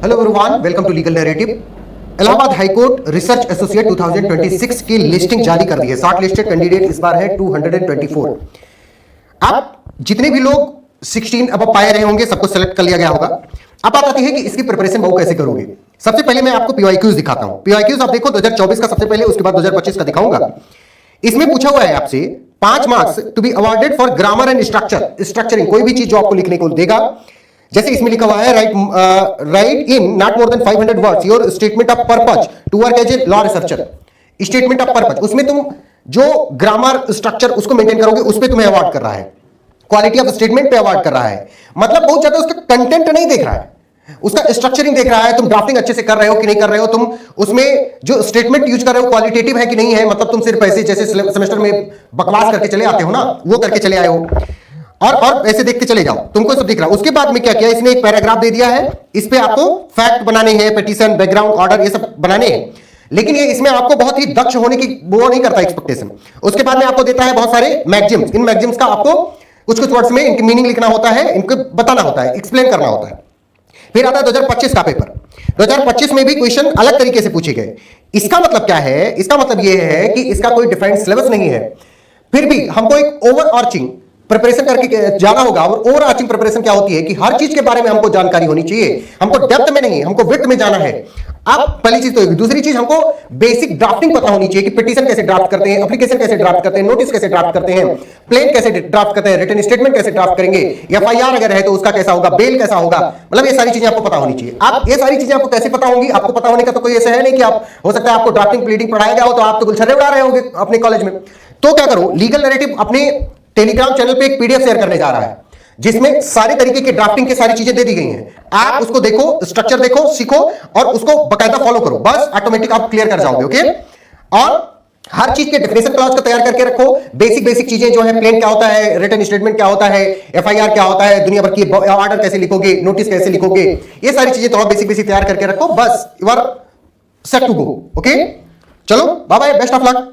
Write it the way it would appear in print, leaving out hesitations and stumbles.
Hello everyone, welcome to legal narrative. Allahabad high court research associate 2026 की listing जारी कर दी है। शॉर्ट लिस्टेड कैंडिडेट इस बार है 224। अब जितने भी लोग 16 अब पाए रहे होंगे सबको सेलेक्ट कर लिया गया होगा। अब बात आती है कि इसकी प्रिपरेशन बहु कैसे करोगे। सबसे पहले मैं आपको पीवाईक्यूज दिखाता हूं। पीवाईक्यूज आप देखो 2024 का सबसे पहले, उसके बाद 2025 का दिखाऊंगा। इसमें पूछा हुआ है आपसे 5 marks to be awarded for grammar and structuring. कोई भी चीज जो आपको लिखने को देगा, जैसे इसमें लिखा हुआ है write in not more than 500 words your statement of purpose to work as a law researcher. Statement of purpose, उसमें तुम जो ग्रामर स्ट्रक्चर उसको मेंटेन करोगे, उस पर तुम्हें अवार्ड कर रहा है। क्वालिटी ऑफ स्टेटमेंट पे अवार्ड कर रहा है। मतलब बहुत ज्यादा उसका कंटेंट नहीं देख रहा है, उसका स्ट्रक्चरिंग देख रहा है। तुम ड्राफ्टिंग अच्छे से कर रहे हो कि नहीं कर रहे हो, तुम उसमें जो स्टेटमेंट यूज कर रहे हो क्वालिटेटिव है कि नहीं है। मतलब तुम सिर्फ ऐसे जैसे सेमेस्टर में बकवास करके चले आते हो ना, वो करके चले आए हो और ऐसे देखते चले जाओ, तुमको सब दिख रहा है। उसके बाद में क्या किया, इसने एक पैराग्राफ दे दिया है, इस पे आपको फैक्ट बनाने हैं, पिटीशन, बैकग्राउंड, ऑर्डर, ये सब बनाने हैं। लेकिन ये इसमें आपको बहुत ही दक्ष होने की वो नहीं करता एक्सपेक्टेशन। उसके बाद में आपको देता है बहुत सारे मैगजिम्स। इन मैगजिम्स का आपको कुछ कुछ वर्ड्स में इनकी मीनिंग लिखना होता है, इनको बताना होता है, एक्सप्लेन करना होता है। फिर आता है 2025 का पेपर। 2025 में भी क्वेश्चन अलग तरीके से पूछे गए। इसका मतलब क्या है, इसका मतलब यह है कि इसका कोई डिफाइंड सिलेबस नहीं है, फिर भी हमको एक ओवर आर्चिंग प्रिपरेशन करके जाना होगा। और ओवर आर्चिंग प्रिपरेशन क्या होती है कि हर चीज के बारे में हमको जानकारी होनी चाहिए। हमको डेप्थ में नहीं, हमको विड्थ में जाना है। अब पहली चीज तो दूसरी चीज, हमको बेसिक ड्राफ्टिंग पता होनी चाहिए कि पिटीशन कैसे ड्राफ्ट करते हैं, एप्लीकेशन कैसे ड्राफ्ट करते हैं, नोटिस कैसे ड्राफ्ट करते हैं, प्लेन कैसे ड्राफ्ट करते हैं, रिटन स्टेटमेंट कैसे ड्राफ्ट करेंगे, एफआईआर अगर है तो उसका कैसा होगा, बेल कैसा होगा। मतलब ये सारी चीजें आपको पता होनी चाहिए। आप ये सारी चीजें आपको कैसे पता होंगी, आपको पता होने का तो कोई ऐसा है नहीं कि आप, हो सकता है आपको ड्राफ्टिंग प्लीडिंग पढ़ाया गया हो तो आप तो गुलछर्रे उड़ा रहे होंगे अपने कॉलेज में। तो क्या करो, लीगल नैरेटिव अपने टेलीग्राम चैनल पे एक पीडीएफ शेयर करने जा रहा है, जिसमें सारे तरीके की ड्राफ्टिंग की सारी चीजें दे दी गई हैं। आप उसको देखो, स्ट्रक्चर देखो, सीखो और उसको बकायदा फॉलो करो, बस ऑटोमेटिक आप क्लियर कर जाओगे। ओके। और हर चीज के डेफिनेशन क्लॉज को तैयार करके रखो। बेसिक चीजें जो है, प्लेन क्या होता है, रिटन स्टेटमेंट क्या होता है, एफआईआर क्या होता है, दुनिया भर की ऑर्डर कैसे लिखोगे, नोटिस कैसे लिखोगे, ये सारी चीजें तो बेसिक तैयार करके रखो। बस you are set to go. Okay, चलो bye bye, best of luck.